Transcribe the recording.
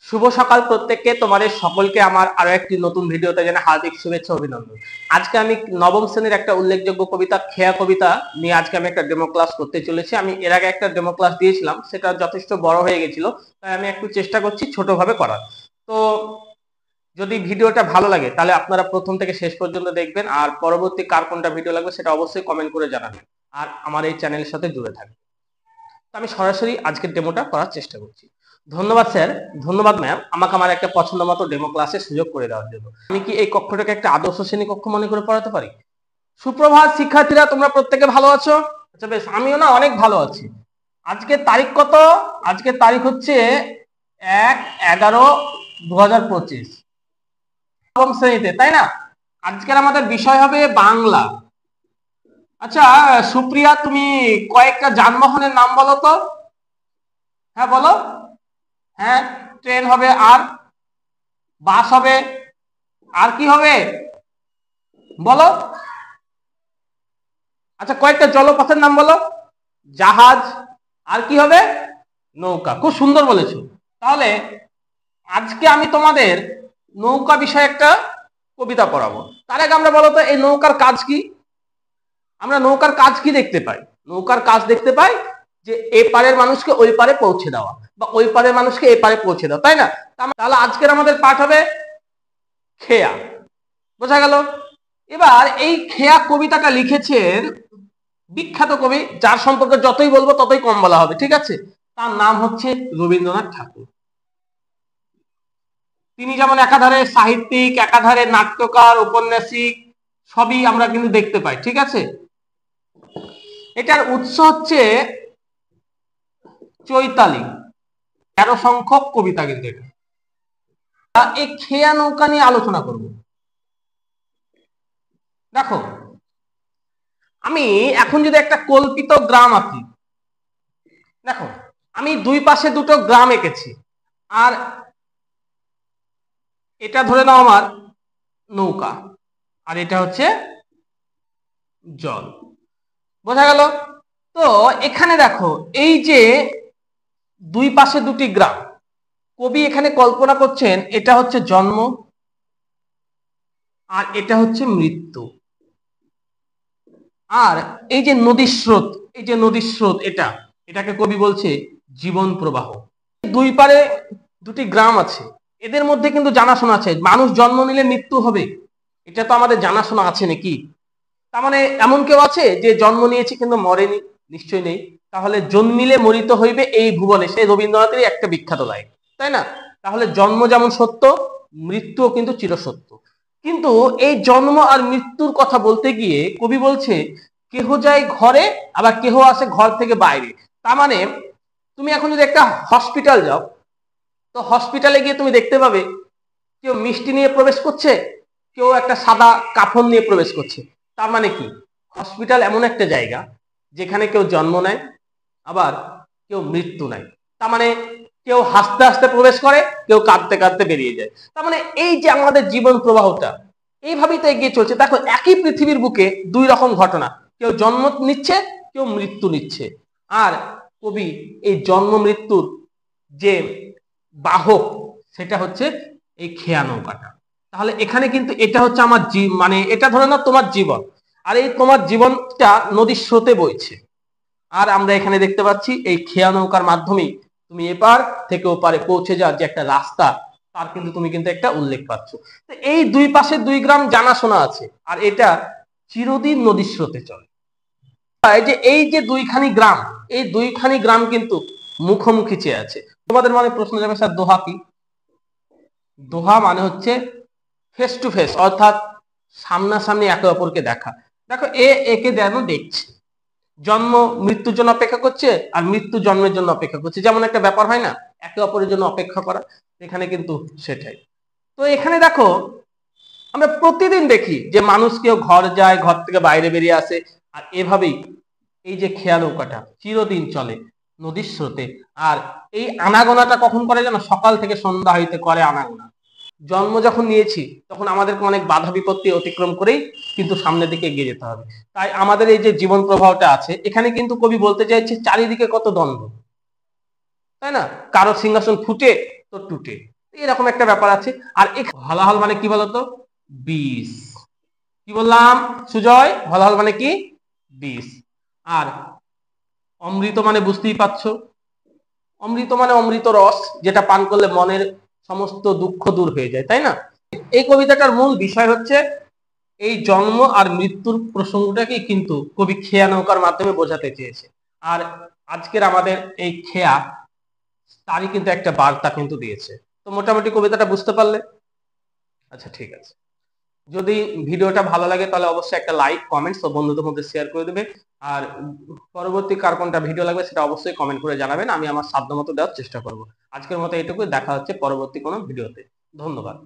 শুভ সকাল প্রত্যেককে, তোমাদের সকলকে আমার আরো একটি নতুন ভিডিওতে জানাই হার্দিক শুভেচ্ছা অভিনন্দন। আজকে আমি নবম শ্রেণীর একটা উল্লেখযোগ্য কবিতা খেয়া কবিতা নিয়ে আজকে আমি একটা ডেমো ক্লাস করতে চলেছি। আমি এর আগে একটা ডেমো ক্লাস দিয়েছিলাম, সেটা যথেষ্ট বড় হয়ে গেছিল, তাই আমি একটু চেষ্টা করছি ছোটভাবে করার। তো যদি ভিডিওটা ভালো লাগে তাহলে আপনারা প্রথম থেকে শেষ পর্যন্ত দেখবেন, আর পরবর্তী কার কোনটা ভিডিও লাগবে সেটা অবশ্যই কমেন্ট করে জানাবেন, আর আমার এই চ্যানেলের সাথে জুড়ে থাকবেন। তো আমি সরাসরি আজকের ডেমোটা করার চেষ্টা করছি। ধন্যবাদ স্যার, ধন্যবাদ ম্যাম, আমাকে আমার একটা পছন্দ মতো ডেমো ক্লাসের সুযোগ করে দেওয়ার জন্য। আমি কি এই কক্ষটাকে একটা আদর্শ শ্রেণী কক্ষ মনে করে পড়াতে পারি? সুপ্রভাত শিক্ষার্থীরা, তোমরা প্রত্যেকে ভালো আছো? আচ্ছা বেশ, আমিও না অনেক ভালো আছি। আজকের তারিখ কত? আজকের তারিখ হচ্ছে 1/11/2025, নবম শ্রেণীতে, তাই না? আজকের আমাদের বিষয় হবে বাংলা। আচ্ছা সুপ্রিয়া, তুমি কয়েকটা যানবাহনের নাম বলো তো। হ্যাঁ বলো। হ্যাঁ, ট্রেন হবে, আর বাস হবে, আর কি হবে বলো। আচ্ছা কয়েকটা জলপথের নাম বলো। জাহাজ, আর কি হবে? নৌকা। খুব সুন্দর বলেছো। তাহলে আজকে আমি তোমাদের নৌকা বিষয়ে একটা কবিতা পড়াবো। তার আগে আমরা বলো তো, এই নৌকার কাজ কি? আমরা নৌকার কাজ কি দেখতে পাই? নৌকার কাজ দেখতে পাই যে এপারের মানুষকে ওই পারে পৌঁছে দেওয়া, বা ওই পারের মানুষকে এই পারে পৌঁছে দেওয়া, তাই না? তাহলে আজকের আমাদের পাঠ হবে খেয়া। বোঝা গেল? এবার এই খেয়া কবিতাটা লিখেছেন বিখ্যাত কবি, যার সম্পর্কে যতই বলবো ততই কম বলা হবে, ঠিক আছে? তার নাম হচ্ছে রবীন্দ্রনাথ ঠাকুর। তিনি যেমন একাধারে সাহিত্যিক, একাধারে নাট্যকার, ঔপন্যাসিক, সবই আমরা কিন্তু দেখতে পাই, ঠিক আছে? এটার উৎস হচ্ছে চৈতালি, 13 সংখ্যক কবিতা কিন্তু এটা। এই খেয়া নৌকা নিয়ে আলোচনা করব। দেখো, আমি এখন যদি একটা কল্পিত গ্রাম আঁকি, দেখো আমি দুই পাশে দুটো গ্রাম এঁকেছি, আর এটা ধরে নাও আমার নৌকা, আর এটা হচ্ছে জল। বোঝা গেল? তো এখানে দেখো, এই যে দুই পাশে দুটি গ্রাম, কবি এখানে কল্পনা করছেন এটা হচ্ছে জন্ম, আর এটা হচ্ছে মৃত্যু। আর এই যে নদীর স্রোত, এই যে নদীর স্রোত, এটাকে কবি বলছে জীবন প্রবাহ। দুই পারে দুটি গ্রাম আছে, এদের মধ্যে কিন্তু জানাশোনা আছে, মানুষ জন্ম নিলে মৃত্যু হবে, এটা তো আমাদের জানাশোনা আছে নাকি? তার মানে এমন কেউ আছে যে জন্ম নিয়েছে কিন্তু মরেনি? নিশ্চয় নেই। তাহলে জন্মিলে মরিতে হইবে এই ভুবনে, সেই রবীন্দ্রনাথেরই একটা বিখ্যাত লাইন, তাই না? তাহলে জন্ম যেমন সত্য, মৃত্যুও কিন্তু চিরসত্য। কিন্তু এই জন্ম আর মৃত্যুর কথা বলতে গিয়ে কবি বলছে কেহ যায় ঘরে, আবার কেহ আসে ঘর থেকে বাইরে। তার মানে তুমি এখন যদি একটা হসপিটাল যাও, তো হসপিটালে গিয়ে তুমি দেখতে পাবে কেউ মিষ্টি নিয়ে প্রবেশ করছে, কেউ একটা সাদা কাফন নিয়ে প্রবেশ করছে। তার মানে কি, হসপিটাল এমন একটা জায়গা যেখানে কেউ জন্ম নেয়, আবার কেউ মৃত্যু নেয়। তার মানে কেউ হাসতে হাসতে প্রবেশ করে, কেউ কাঁদতে কাঁদতে বেরিয়ে যায়। তার মানে এই যে আমাদের জীবন প্রবাহটা এইভাবেই তো এগিয়ে চলছে। দেখো, একই পৃথিবীর বুকে দুই রকম ঘটনা, কেউ জন্ম নিচ্ছে, কেউ মৃত্যু নিচ্ছে। আর কবি এই জন্ম মৃত্যুর যে বাহক, সেটা হচ্ছে এই খেয়া নৌকাটা। তাহলে এখানে কিন্তু এটা হচ্ছে আমার মানে এটা ধরে না তোমার জীবন, আর এই তোমার জীবনটা নদীর স্রোতে বইছে। আর আমরা এখানে দেখতে পাচ্ছি এই খেয়া নৌকার মাধ্যমেই তুমি এপার থেকে ওপারে পৌঁছে যাওয়ার যে একটা রাস্তা, তার কিন্তু তুমি কিন্তু একটা উল্লেখ পাচ্ছ। তো এই দুই পাশে দুই গ্রাম জানাশোনা আছে, আর এটা চিরদিন নদীর স্রোতে চলে। এই যে দুইখানি গ্রাম, এই দুইখানি গ্রাম কিন্তু মুখোমুখি চেয়ে আছে। তোমাদের মনে প্রশ্ন যাবে, স্যার দোহা কি? দোহা মানে হচ্ছে ফেস টু ফেস, অর্থাৎ সামনাসামনি একে অপরকে দেখা। দেখো, একে যেন দেখছে, জন্ম মৃত্যুর জন্য অপেক্ষা করছে, আর মৃত্যু জন্মের জন্য অপেক্ষা করছে। যেমন একটা ব্যাপার হয় না, একে অপরের জন্য অপেক্ষা করা, এখানে কিন্তু সেটাই। তো এখানে দেখো, আমরা প্রতিদিন দেখি যে মানুষ কেউ ঘর যায়, ঘর থেকে বাইরে বেরিয়ে আসে, আর এভাবেই এই যে খেয়া নৌকাটা চিরদিন চলে নদীর স্রোতে। আর এই আনাগোনাটা কখন করে জানো? সকাল থেকে সন্ধ্যা হইতে করে আনাগোনা। জন্ম যখন নিয়েছি তখন আমাদেরকে অনেক বাধা বিপত্তি অতিক্রম করেই কিন্তু সামনের দিকে এগিয়ে যেতে হবে। তাই আমাদের এই যে জীবন প্রবাহটা আছে, এখানে কিন্তু কবি বলতে চাইছে চারিদিকে কত দ্বন্দ্ব, তাই না? কারো সিংহাসন ফুটে তো টুটে, এরকম একটা ব্যাপার আছে। আর হলাহল মানে কি বলতো? বিষ। কি বললাম সুজয়? হলাহল মানে কি? বিষ। আর অমৃত মানে বুঝতেই পারছো, অমৃত মানে অমৃত রস, যেটা পান করলে মনের সমস্ত দুঃখ দূর হয়ে যায়, তাই না? এই কবিতাটার মূল বিষয় হচ্ছে এই জন্ম আর মৃত্যুর প্রসঙ্গটাকে কিন্তু কবি খেয়া নৌকার মাধ্যমে বোঝাতে চেয়েছে। আর আজকের আমাদের এই খেয়া তারই কিন্তু একটা বার্তা কিন্তু দিয়েছে। তো মোটামুটি কবিতাটা বুঝতে পারলে? আচ্ছা ঠিক আছে। যদি ভিডিওটা ভালো লাগে তাহলে অবশ্যই একটা লাইক, কমেন্টস ও বন্ধুদের মধ্যে শেয়ার করে দেবে। আর পরবর্তী কার কোনটা ভিডিও লাগবে সেটা অবশ্যই কমেন্ট করে জানাবেন, আমি আমার সাধ্যমতো দেওয়ার চেষ্টা করব। আজকের মতো এটুকুই, দেখা হচ্ছে পরবর্তী কোনো ভিডিওতে। ধন্যবাদ।